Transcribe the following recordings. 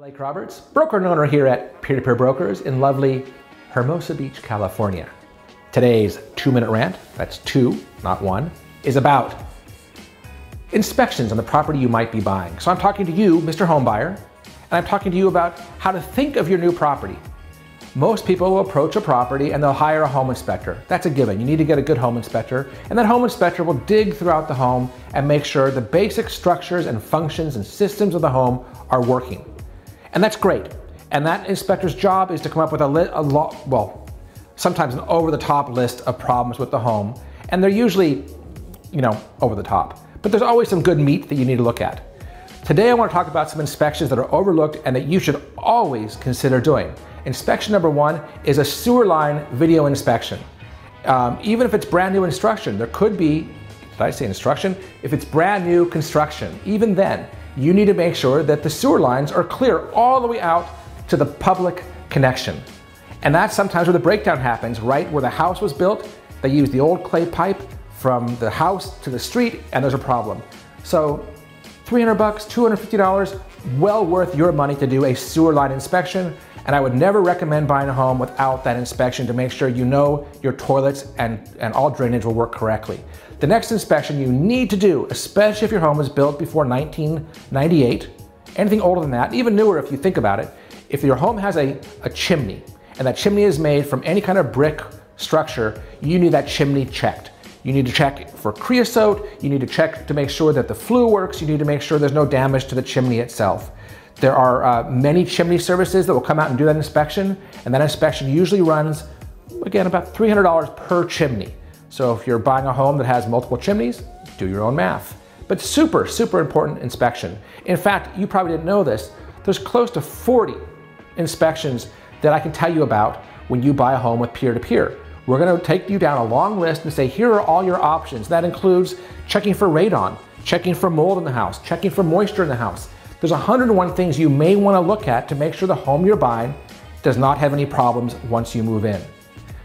Blake Roberts, broker and owner here at Peer-to-Peer Brokers in lovely Hermosa Beach, California. Today's 2-minute rant, that's 2, not 1, is about inspections on the property you might be buying. So I'm talking to you, Mr. Homebuyer, and I'm talking to you about how to think of your new property. Most people will approach a property and they'll hire a home inspector. That's a given. You need to get a good home inspector, and that home inspector will dig throughout the home and make sure the basic structures and functions and systems of the home are working. And that's great. And that inspector's job is to come up with sometimes an over-the-top list of problems with the home. And they're usually, over the top. But there's always some good meat that you need to look at. Today I want to talk about some inspections that are overlooked and that you should always consider doing. Inspection number 1 is a sewer line video inspection. Even if it's brand new construction, there could be, did I say instruction? If it's brand new construction, even then, you need to make sure that the sewer lines are clear all the way out to the public connection. And that's sometimes where the breakdown happens, right where the house was built. They use the old clay pipe from the house to the street, and there's a problem. So $300, $250, well worth your money to do a sewer line inspection. And I would never recommend buying a home without that inspection to make sure you know your toilets and all drainage will work correctly. The next inspection you need to do, especially if your home was built before 1998, anything older than that, even newer if you think about it, if your home has a chimney, and that chimney is made from any kind of brick structure, you need that chimney checked. You need to check for creosote, you need to check to make sure that the flue works, you need to make sure there's no damage to the chimney itself. There are many chimney services that will come out and do that inspection, and that inspection usually runs, again, about $300 per chimney. So if you're buying a home that has multiple chimneys, do your own math. But super, super important inspection. In fact, you probably didn't know this, there's close to 40 inspections that I can tell you about when you buy a home with peer-to-peer. We're gonna take you down a long list and say, here are all your options. That includes checking for radon, checking for mold in the house, checking for moisture in the house. There's 101 things you may wanna look at to make sure the home you're buying does not have any problems once you move in.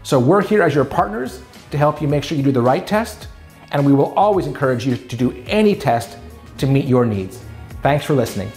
So we're here as your partners to help you make sure you do the right test, and we will always encourage you to do any test to meet your needs. Thanks for listening.